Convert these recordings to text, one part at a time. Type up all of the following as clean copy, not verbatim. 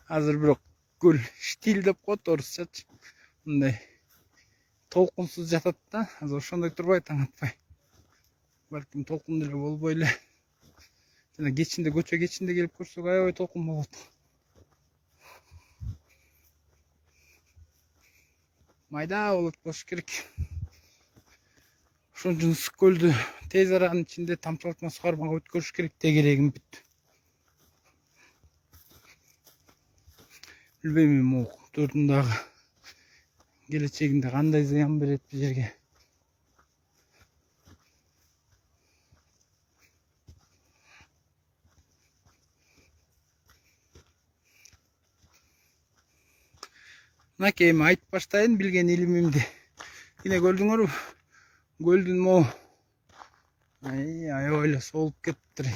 Азыр бирок көл штилдеп коет орусчачы. Мындай толкунсуз жатат да. Азыр ошондой турбай таң атпай. Балким толкун деле болбой эле. Жана кечинде көчө кечинде келип көрсөк аябай толкун болот. Майда болот болуш керек. Ошон үчүн ысык көлдү тез аранын ичинде тамчылатма сугармага өткөрүш керек дегерегим бүт. Билбейм могу төрдүн дагы келечегинде кандай зыян берет бул жерге. Мынакей эми айтып баштайын билген илимимди. Кийине көрдүңөрбү? Көлдүн могу аябай эле солуп кетиптир.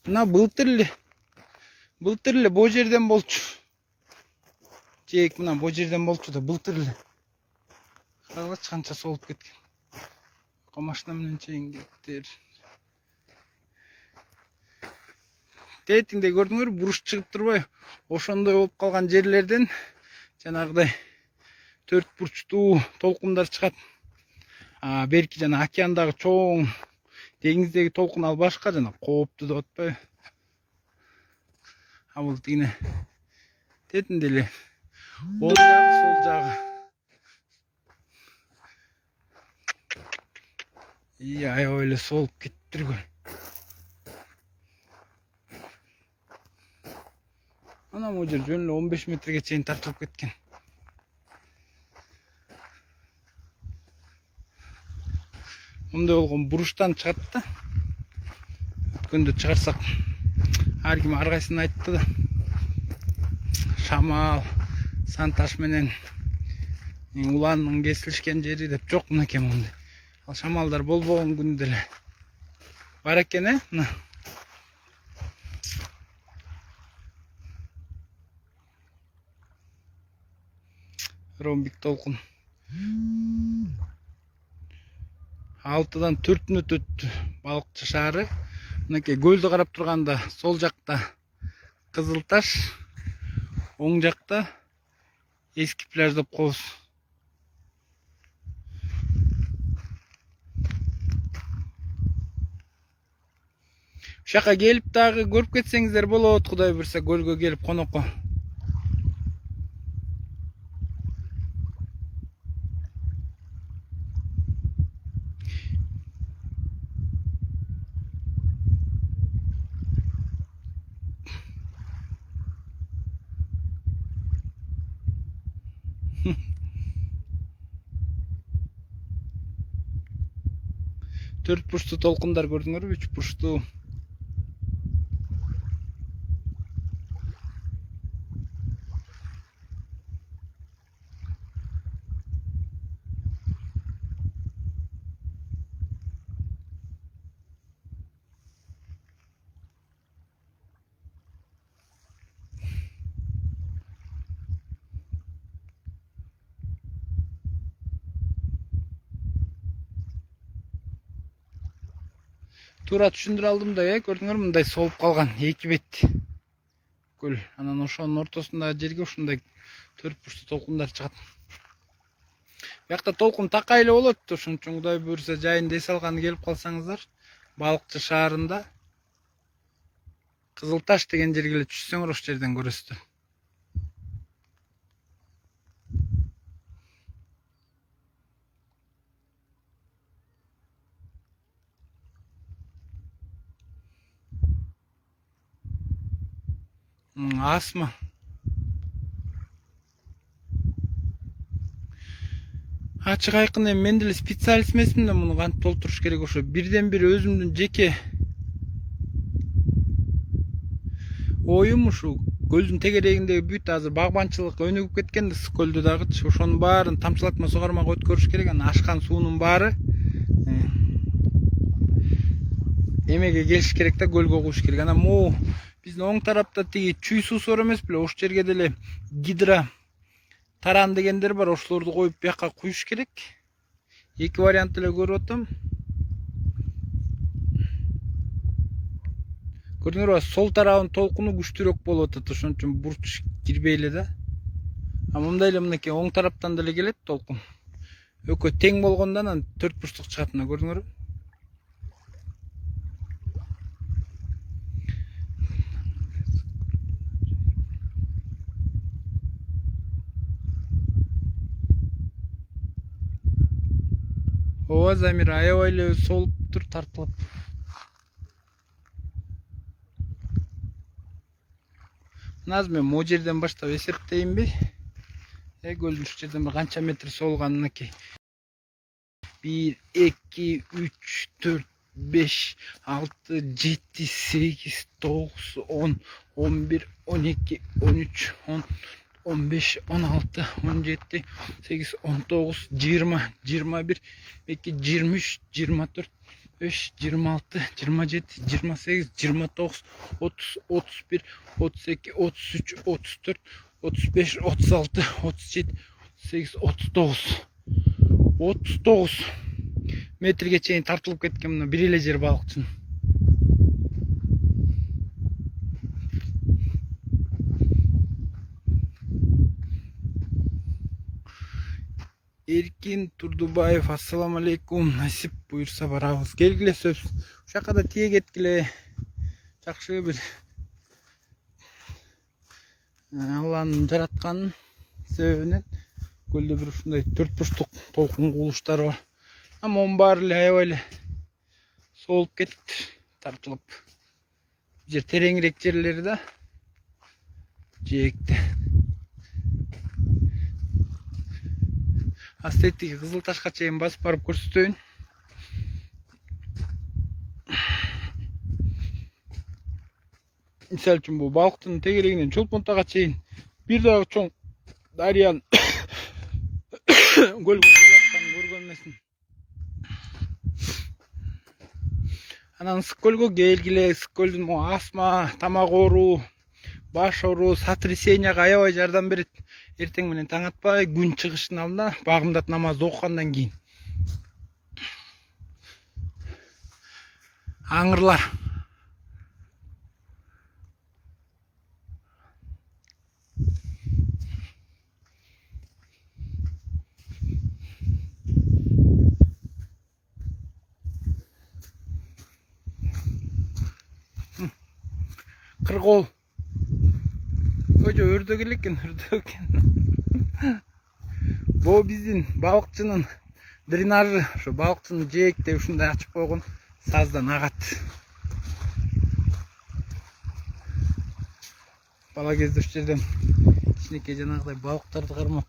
Мына былтыр эле бул жерден болчу. Жээк мына бул жерден болчу да былтыр эле. Карагыч канча солуп кеткен. Машина менен чейин кетиптир. Тетиңде көрдүңөр, буруш чыгып турбайбы? Ошондой болуп калган жерлерден жанагыдай төрт бурчтуу толкундар чыгат. Берки жана океандагы чоң деңиздеги толкун ал башка жана кооптуу деп атпайбы? Бул тигине тетинде эле оң жагы, сол жагы. Аябай эле солуп кетиптир көл. Ана бул жер жөн эле 15 метрге чейин тартылып кеткен. Мындай болгон буруштан чыгат да. Өткөндө чыгарсак ар ким ар кайсысын айтты да. Шамал, Санташ менен уланның кесилишкен жери деп жок мынакей мындай. Ал шамалдар болбогон күндө эле бар экен, мына. Ромбик толкун. 6-дан 4 мүнөт өттү балыкчы шаары. Мынакей көлдү карап турганда сол жакта Кызыл Таш, оң жакта эски пляж деп коебуз. Ушака келип дагы көрүп кетсеңиздер болот, Кудай буйрса көлгө келип конокко. Төрт бурчтуу толкундар көрдүңөрбү? 3 бурчтуу. Туура түшүндүрө алдым да, көрдүңөр мындай солуп калган эки бет көл. Анан ошонун ортосундагы жерге ушундай төрт бурчтуу толкундар чыгат. Биякта толкун такай эле болот. Ошон үчүн Кудай буйрса жайында эс алганы келип калсаңыздар, балыкчы шаарында Кызыл Таш деген жерге эле түшсөңөр ошол жерден көрөсүздөр. Асма. Ачык айкын эми мен деле специалист эмесмин да, муну кантип толтуруш керек ошо. Бирден бир өзүмдүн жеке оюм ушу көлдүн тегерегиндеги бүт азыр багбанчылык өнүгүп кеткен да, ысык көлдү дагычы. Ошонун баарын тамчылатма сугармага өткөрүш керек. Анан ашкан суунун баары эмеге келиш керек да, көлгө куюш керек. Анан могу биздин оң тарапта тиги чүй суусу бар эмес беле? Ошол жерге деле гидро таран дегендер бар. Ошолорду коюп бияка куюш керек. Эки вариант эле көрүп атам. Көрдүңөрбү, сол тарабын толкуну күчтүүрөөк болуп атат, ошон үчүн бурч кирбей эле да. А мындай эле мынакей оң тараптан деле келет толкун. Экөө тең болгондо анан төрт бурчтук чыгат, мына көрдүңөрбү? Ооба, Замир, аябай эле солуптур, тартылып. Мына азыр мен могу жерден баштап эсептейинби? Көлдүн ушул жерден бир канча метр солганын, мынакей. 1, 2, 3, 4, 5, 6, 7, 8, 9, 10, 11, 12, 13, 10, 15, 16, 17, 8, 19, 20, 21, 22, 23, 24, 5, 26, 27, 28, 29, 30, 31, 32, 33, 34, 35, 36, 37, 38, 39. 39 метрге чейин тартылып кеткен мына бир эле жер балыкчынын. Эркин Турдубаев, ассаламу алейкум. Насип буйрса барабыз. Келгиле сөз. Ушул жака да тие кеткиле. Жакшы бир Алланын жараткан себебинен көлдө бир ушундай төрт бурчтук толкун кубулуштары бар. Монун баары эле аябай эле соолуп кетти, тартылып. Жер тереңирээк жерлери да жээкте. Астеттеги Кызыл Ташка чейин басып барып көрсөтөйүн. Мисалы үчүн бул балыктын тегерегинен Чолпонтага чейин бир дагы чоң дарыянын көлгө куятканын көргөн эмесмин. Анан ысык көлгө келгиле. Ысык көлдүн астма, тамак оору, баш оору, сотрясенияга аябай жардам берет. Эртең менен таң атпай, күн чыгышынын алдында багымдат намазды окугандан кийин. Аңырлар. Кыргол. Көжө өрдөк элеккен, өрдөк экен. Бул биздин балыкчынын дренажы. Ошо балыкчынын жээкте ушундай ачып койгон саздан агат. Бала кезде ушул жерден кичинекей жанагыдай балыктарды кармап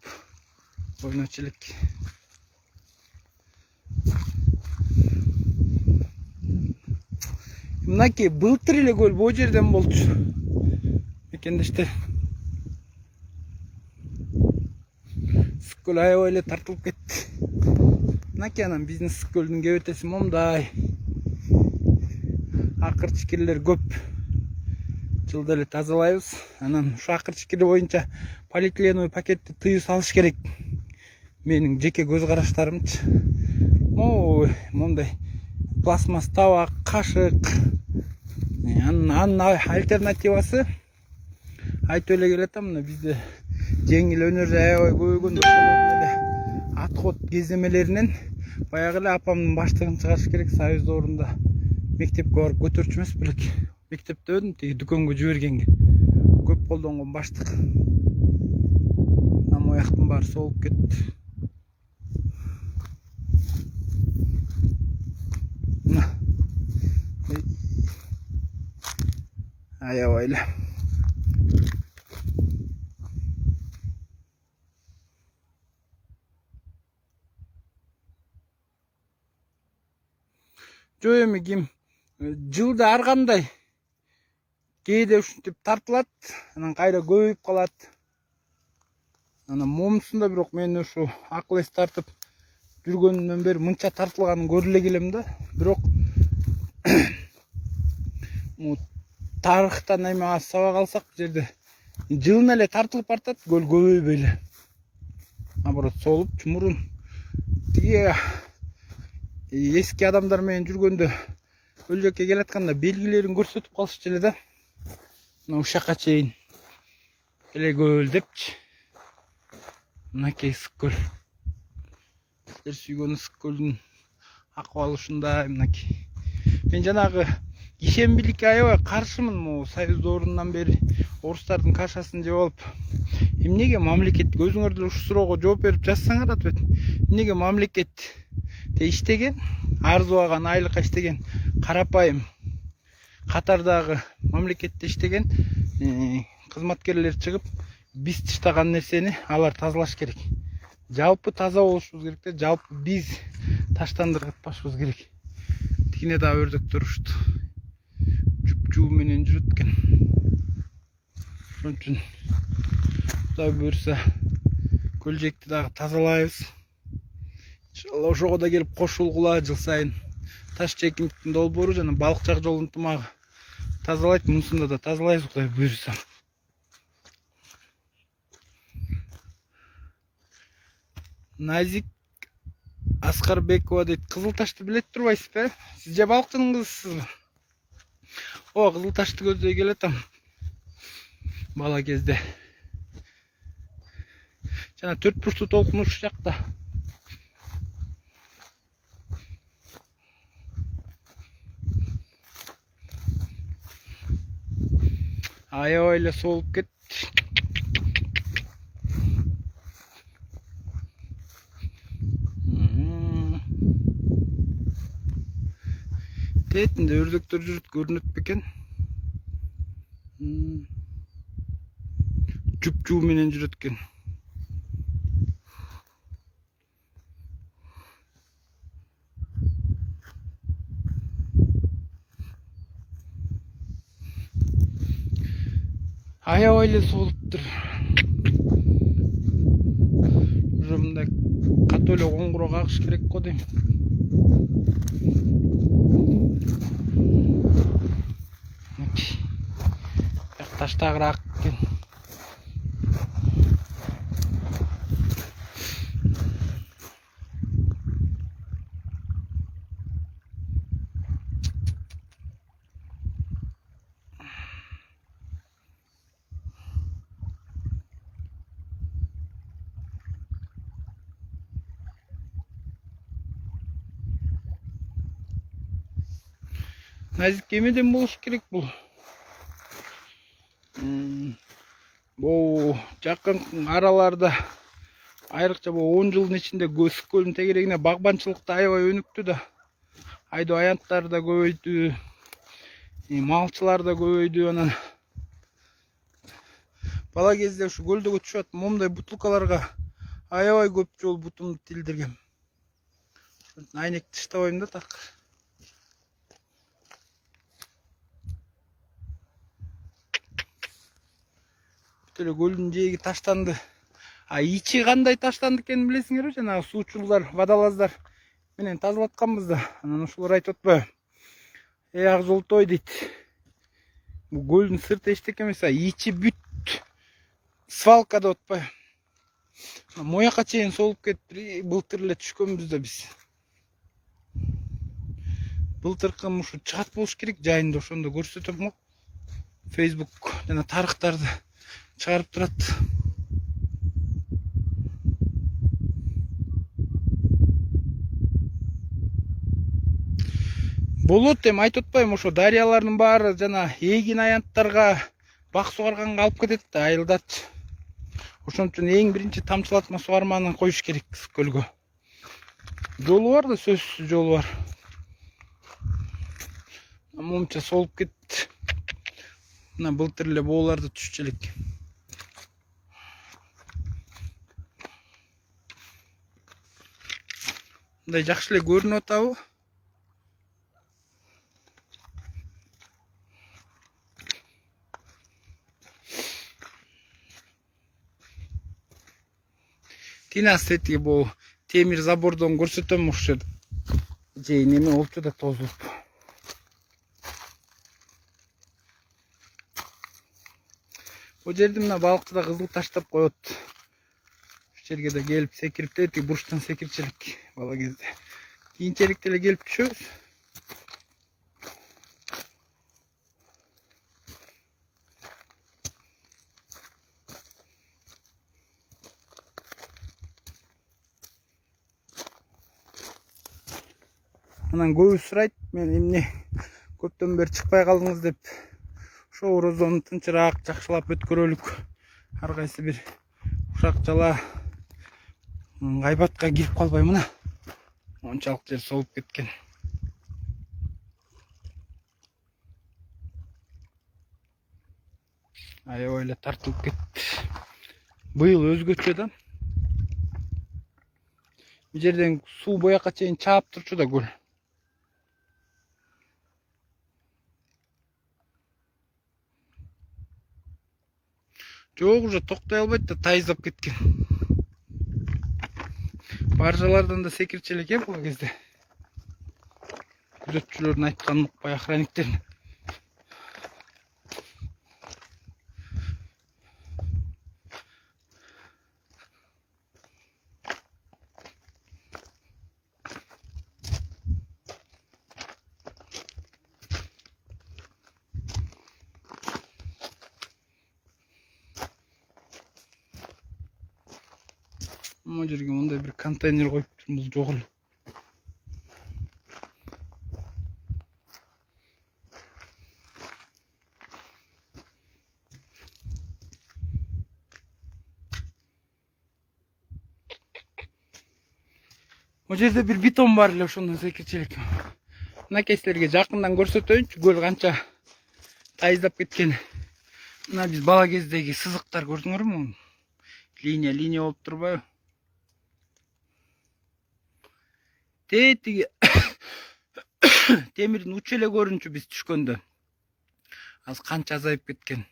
ойночу элек. Мынакей былтыр эле көл бул жерден болчу. Мекендештер. Ысык көл аябай эле тартылып кетти. Мынакей анан биздин ысык көлдүн кебетеси момундай. Акыр чикирлер көп. Жылда эле тазалайбыз. Анан ушу акыр чикири боюнча полиэтиленовый пакетти тыюу салыш керек. Менин жеке көз караштарымчы. Мондай пластмасс табак, кашык. Анын альтернативасы айтып эле келатам, мына бизде жеңил өнөр аябай көбөйгөн. Ошол эле отход кеземелеринен баягы эле апамдын баштыгын чыгарыш керек. Союз орунда мектепке барып көтөрчү эмес белек. Мектепте өдүм, тиги дүкөнгө жибергенге көп колдонгон баштык. Мояктын баары соолуп кетти. Аябай эле. Жок эми ким жылда ар кандай кээде ушинтип тартылат, анан кайра көбөйүп калат. Анан момусунда бирок мен ушу акыл эс тартып жүргөндөн бери мынча тартылганын көрө эле келем да. Бирок тарыхтан эме сабак алсак, бул жерде жылына эле тартылып бартат, көл көбөйбөй эле. Наоборот, солуп, чумурун. Тиги эски адамдар менен жүргөндө Көл жакка келатканда белгилерин көрсөтүп калышчу эле да. Мына ушакка чейин эле көл депчи. Мынакей ысык көл. Силер сүйгөн ысык көлдүн акыбалы ушундай мынакей. Мен жанагы ишембиликке аябай каршымын. Могу Союз доорунан бери орустардын кашасын жеп алып, эмнеге мамлекет, өзүңөр ушу суроого жооп берип жазсаңар атпайт. Эмнеге мамлекет иштеген, арзубаган айлыкка иштеген карапайым катардагы мамлекетте иштеген кызматкерлер чыгып, биз тыштаган нерсени алар тазалаш керек. Жалпы таза болушубуз керек да, жалпы биз таштандырбашыбыз керек. Тигине да өрдөктөр ушту. Жуп-жуу менен жүрөт экен. Ошон үчүн Кудай буйрса көл жекти дагы тазалайбыз. Иншалла ошого да келип кошулгула жыл сайын. Таш чекиндиктин долбоору жана балыкчак жол ынтымагы тазалайт, мунусунда да тазалайбыз Кудай буйрса. Назик Аскарбекова дейт, Кызыл Ташты билет турбайсызбы? Сиз же балыктын кызысызбы? О, Кызыл Ташты көздөй келатам. Бала кезде. Жана 4 бурчтуу толкун ушу жакта. Аябай эле соолуп кетти. Тетинде өрдөктөр жүрүп көрүнөт бекен. Жуп-жуу менен жүрөт экен. Аябай эле соолуптур. Уже мындай катуу эле коңгуроо кагыш керек го дейм. Таштагыраак экен. Назик эмеден болуш керек бул? Бул жакын араларда, айрыкча бул 10 жылдын ичинде ысык көлдүн тегерегине багбанчылыкта аябай өнүктү да. Айдоо аянттар да көбөйдү, малчылар да көбөйдү. Анан бала кезде ушу көлдөгө түшүп атам, момундай бутылкаларга аябай көп жолу бутумду тилдиргем. Айнекти таштабайм да так. Бүтөлө көлдүн жээги таштанды. Ичи кандай таштанды экенин билесиңерби? Жанагы суучулдар, водолаздар менен тазалатканбыз да. Анан ошолор айтып атпайбы? Ак Золтой дейт. Бул көлдүн сырты эчтеке эмес, ичи бүт свалка деп атпайбы? Моякка чейин солуп кетип, былтыр эле түшкөнбүз да биз. Былтыркы ушу чыгат болуш керек жайында, ошондо көрсөтөм го. Facebook жана тарыхтарды чыгарып турат. Болот эми айтып атпайбы, ошо дарыялардын баары жана эгин аянттарга бак сугарганга алып кетет да, айылдатчы. Ошон үчүн эң биринчи тамчылатма сугарманы коюш керек көлгө. Жолу бар да, сөзсүз жолу бар. Момча солуп кетти. Мына былтыр эле бооларды түшчү элек. Мындай жакшы эле көрүнүп атабы? Тинастети бул темир забордон көрсөтөм ошо же неме болчу да тозулуп. Бул жерде мына балыкчы да кызыл таштап коет. Ушул жерге да келип секирип дети, бурчтан секирчелик бала кезде. Кийинчерээк эле келип түшөбүз. Анан көбү сурайт, мен эмне көптөн бери чыкпай калдыңыз деп. Ошо орозону тынчыраак жакшылап өткөрөлүк. Ар кайсы бир ушак жала гайбатка кирип калбай мына. Ончалык жер солуп кеткен. Аябай эле тартылып кетти. Быйыл өзгөчө да. Bu жерден суу бояка чейин чаап турчу да көл. Жок, уже токтой албайт да, тайыздап кеткен. Баржалардан да секирчү элек бул кезде. Күзөтчүлөрдүн айтканын укпай, охранниктердин. Ama жерге мындай бир контейнер коюп бул жок эле. O жерде бир бетон бар эле, ошондон секирчү элек. Мынакей силерге жакындан көрсөтөйүнчү, көл канча тайыздап кеткен. Мына биз бала кездеги сызыктар көрдүңөрбү? Линия болуп турбайбы? Тетиги темирдин учу эле көрүнчү биз түшкөндө. Азыр канча азайып кеткен.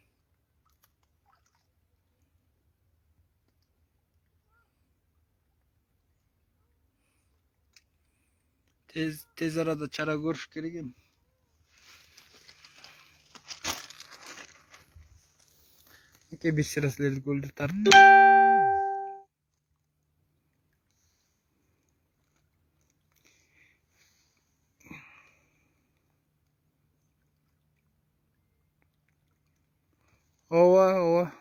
Tez arada çara görüş gereken. İki bir sırasıyla göldür tarttı. Ova.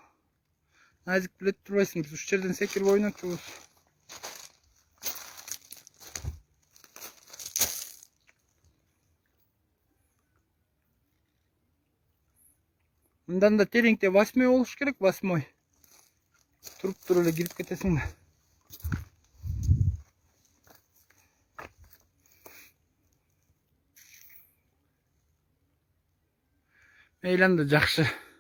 Nazik bilet durbaysın. Biz uç yerden sekir oynatıyoruz. Bundan da terenkte 8 oluş gerek, 8. Turup öyle girip ketesin de. Eğlendi, жақсы.